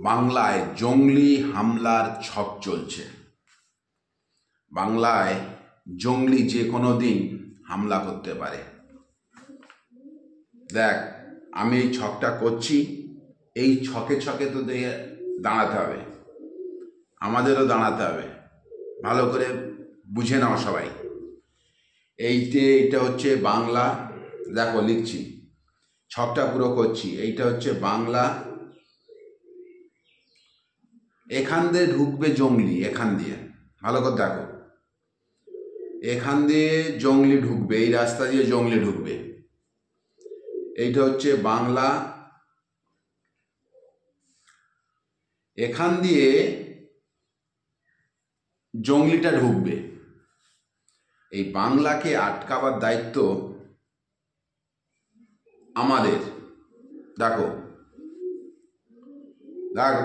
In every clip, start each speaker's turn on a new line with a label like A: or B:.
A: বাংলায় জঙ্গলি হামলার ছক চলছে। বাংলায় জঙ্গলি যে কোনো দিন হামলা করতে পারে। দেখ, আমি এই ছকটা করছি, এই ছকে ছকে তো দাঁড়াতে হবে, আমাদেরও দাঁড়াতে হবে। ভালো করে বুঝে নাও সবাই। এইটা হচ্ছে বাংলা, দেখো লিখছি, ছকটা পুরো করছি। এইটা হচ্ছে বাংলা, এখান দিয়ে ঢুকবে জঙ্গলি, এখান দিয়ে ভালো করে দেখো, এখান দিয়ে জঙ্গলি ঢুকবে, এই রাস্তা দিয়ে জঙ্গলি ঢুকবে। এইটা হচ্ছে বাংলা, এখান দিয়ে জঙ্গলিটা ঢুকবে। এই বাংলাকে আটকাবার দায়িত্ব আমাদের। দেখো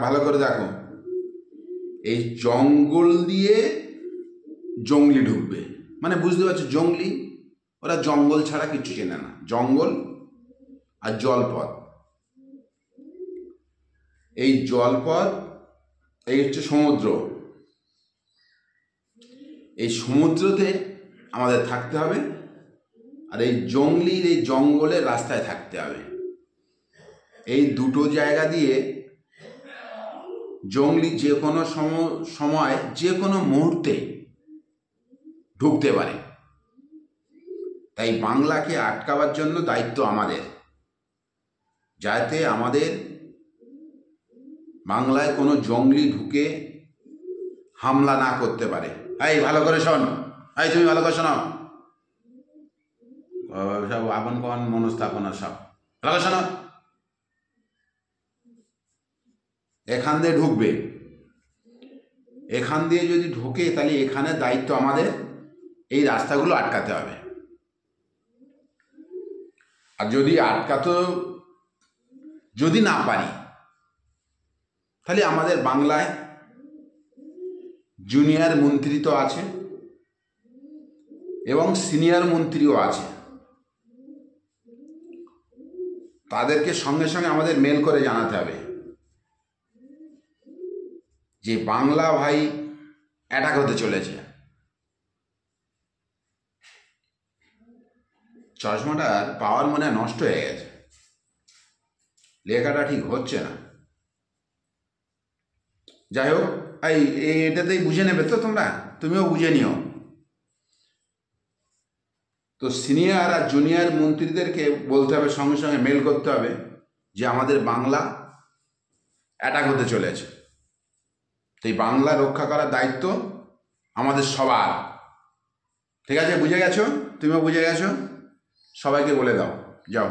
A: ভালো করে দেখো, এই জঙ্গল দিয়ে জঙ্গলি ঢুকবে, মানে বুঝতে পারছো, জঙ্গলি ওরা জঙ্গল ছাড়া কিছু চেনে না, জঙ্গল আর জলপথ। এই জলপথ, এই হচ্ছে সমুদ্র, এই সমুদ্রতে আমাদের থাকতে হবে, আর এই জঙ্গলির এই জঙ্গলের রাস্তায় থাকতে হবে। এই দুটো জায়গা দিয়ে জঙ্গলি যে কোনো সময় যে কোনো মুহূর্তে ঢুকতে পারে। তাই বাংলাকে আটকাবার জন্য দায়িত্ব আমাদের, যাতে আমাদের বাংলায় কোনো জঙ্গলি ঢুকে হামলা না করতে পারে। এই ভালো করে শোন, এই তুমি ভালো করে শোনো, সব আপন কন মনস্থাপনা সব ভালো করে শোনো। এখান দিয়ে ঢুকবে, এখান দিয়ে যদি ঢোকে তাহলে এখানে দায়িত্ব আমাদের, এই রাস্তাগুলো আটকাতে হবে। আর যদি না পারি, তাহলে আমাদের বাংলায় জুনিয়র মন্ত্রী তো আছে এবং সিনিয়র মন্ত্রীও আছে, তাদেরকে সঙ্গে সঙ্গে আমাদের মেল করে জানাতে হবে যে বাংলা ভাই অ্যাটাক হতে চলেছে। চশমাটার পাওয়ার মনে নষ্ট হয়ে গেছে, লেখাটা ঠিক হচ্ছে না। যাই হোক, এটাতেই বুঝে নেবে তো তোমরা, তুমিও বুঝে নিও। তো সিনিয়র আর জুনিয়র মন্ত্রীদেরকে বলতে হবে, সঙ্গে সঙ্গে মেল করতে হবে যে আমাদের বাংলা অ্যাটাক হতে চলেছে। তো এই বাংলা রক্ষা করার দায়িত্ব আমাদের সবার। ঠিক আছে, বুঝে গেছো? তুমিও বুঝে গেছো? সবাইকে বলে দাও, যাও।